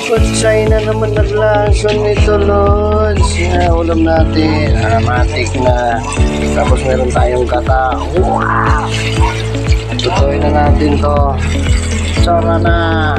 Kutsay na naman naglason nito, Lods. Ulam natin, aromatic na. Tapos meron tayong gata. Wow! Tutuin na natin to. Tsara na!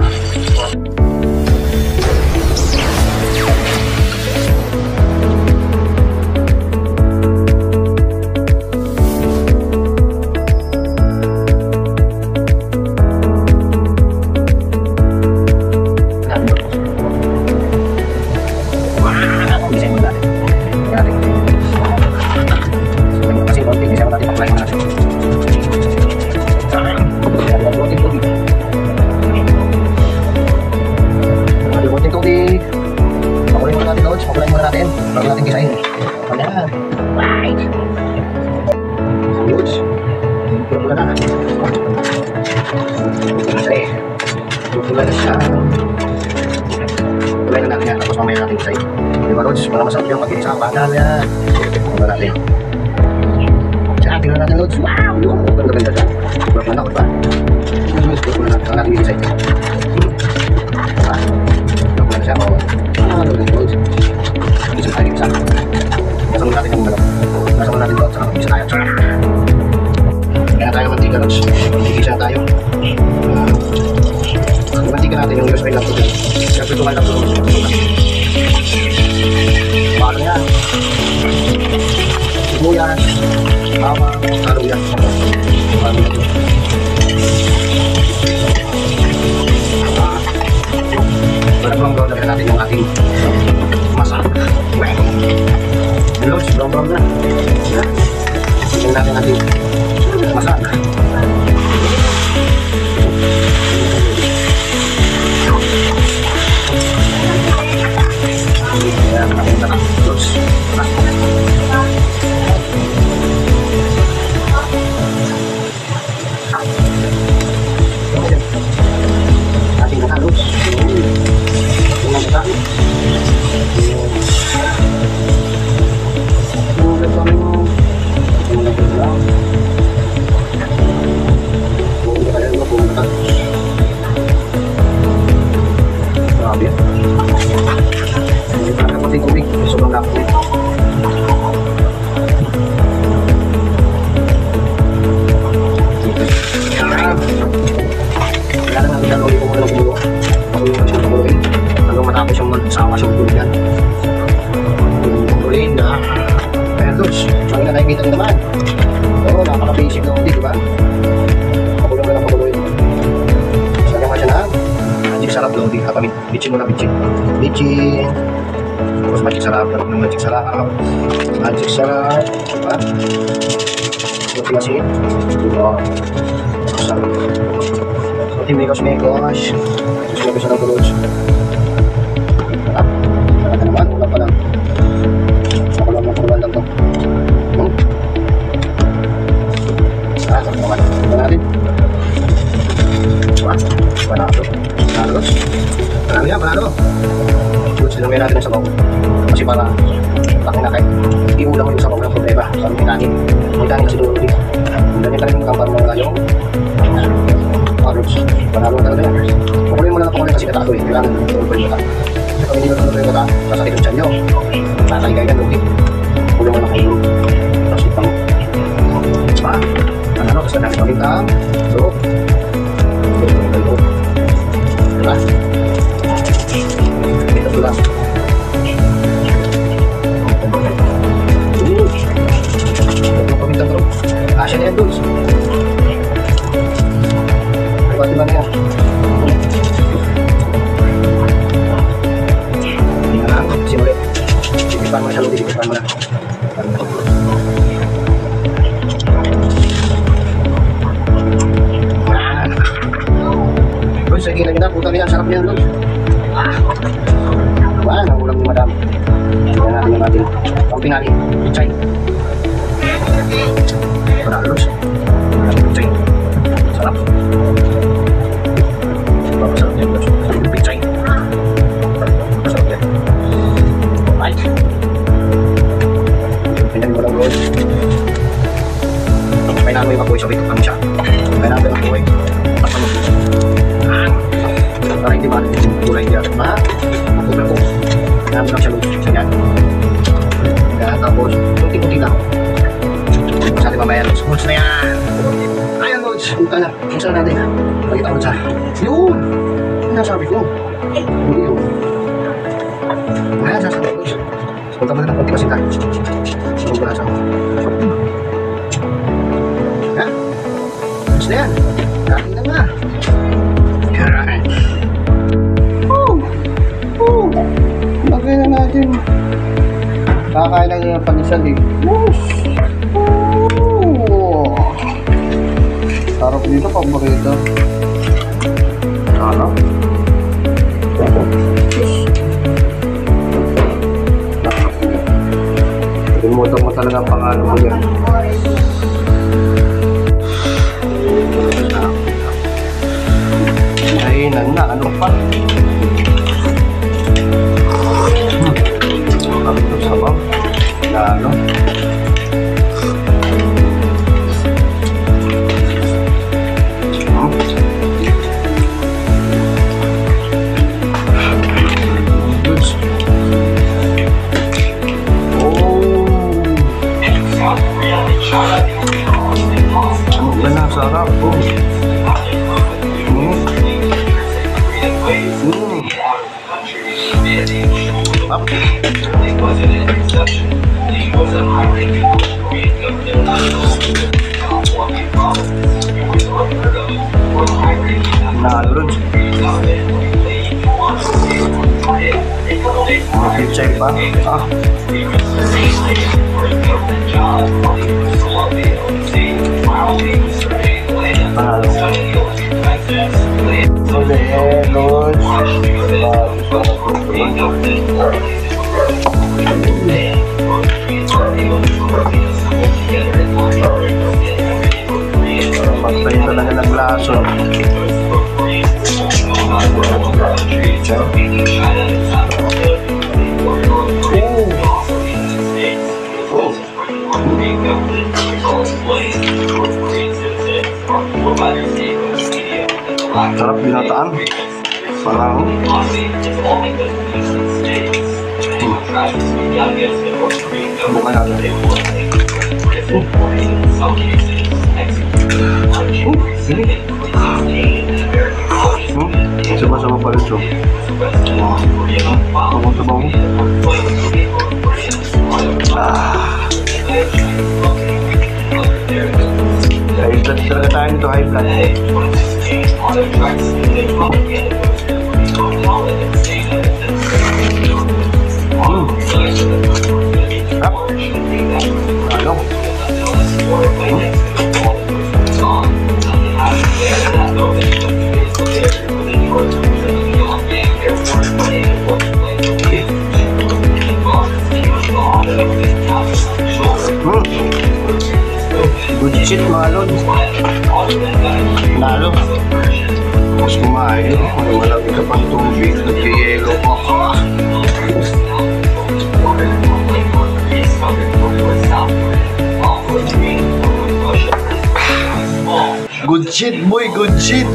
Kulay na natin yan, tapos mamaya natin isay. Diba, Rods? Para masarap yung pag-isa. Bakal yan. Tingnan natin. Diyan, tingnan natin, Rods. Wow! Ganda-ganda dyan. Diba, manakot ba? Tingnan natin yung isay. Diba? Diba na siya? Ano na, Rods? Isang tayo, isa. Kasama natin yung manok. Kasama natin, Rods. Saka isa tayo. Kaya tayo mantika, Rods. Mantikisa tayo. Mantika natin yung USB lang po dyan. Siyempre tumal lang po. Paano yan? Sibuyas. Bawang. Halo yan. Paano yan? Brown-brown na natin yung ating masa. Hello, brown-brown na. Tingnan natin ating masa. Ayan, nakita na. Terus. Ating nakalus. Tingnan kita. Tubig, sobrang lapot. Kaya lang natin ulit kung walang gulo. Pakuloy na siyang pakuloy. Hanggang matapos yung magsawa siyang gulo yan. Pakuloyin na. Kaya Lods, ang na nakikita rin naman. Oo, napaka-basic na ulit, diba? Pakuloy mo lang pakuloy. Sagyan ka siya na. Magic sarap na ulit. Bitchin mo na bitchin. Bitchin. Terus magic sarap, magic sarap, magic sarap, apa? Seperti masih, juga sarap. Seperti mekos, terus bisa terus. Sarap, naman, wala pa lang. Ako lang makuruan lang to. Sarap naman, ito natin. Panalo, terus. Panalo yan, panalo. Sinumin natin sa bawang kasi para laki na kahit iulang mo yung sa bawang ng problema sa mga natin kasi doon ulit ganyan talagang kampar mo yung carrots panalo talaga yan pakuloy mo lang pakuloy kasi katato eh kailangan pakuloy mo ka kasi kung hindi mo pakuloy mo ka sasakit ang tiyan nyo nakaigayan ulit pakuloy mo lang kayo tapos ito mo ano kasi natin ulit ang so diba ito lang. Ito paminta bro. Asya na yan Lods. Diba na yan. Hindi na lang. Simuli. Sipipan mo siya Lods. Sipipan mo na. Lods, sige lang na. Puta niya. Sarap niya Lods. Wala, ang ulam ni madam. Tignan natin yung ating pampingali. Pichay. Wala, Lods. Pichay. Sarap. Masarap yan, Lods. Pichay. Masarap yan. Ay. Pinagin mo lang, Lods. Kailangan mo yung apoy. Sabi, ano siya. Kailangan mo yung apoy. Para hindi ba kulay niya. Makukulang ko. Kaya mo lang siya luto. Ganyan. Kaya tapos, kunti-kunti lang. Sa ating mamaya, Lods. Lods na yan. Ayan, Lods. Punta na. Kung saan natin. Makita ko sa. Yun! Yung nasabi ko. Hindi yun. Ayan, sasabi ko, Lods. Punta mo na ng konti kasi tayo. Sunog na sa ako. Ha? Lods na yan. Kain na nga. Alright. Lagay na natin. Kakain lang yung pag-isal eh. Sarap dito, paborito. Sarap. Limutan mo talaga ang pangalan mo yan. Kainan na, ano pa? Kami ito sa bang lalo. Sarap po. Up. Nalurod. Check pa. Pagtayin talaga ng laso. Sarap binataan. Parang bukan natin. Sama-sama pa rin siya. Sabaw-sabaw. High blood talaga tayo nito, high blood. Good shit mga lod. Lalo mas kumain, malaki ka pang tubig, nag-yelo pa. Good shit boy, good shit.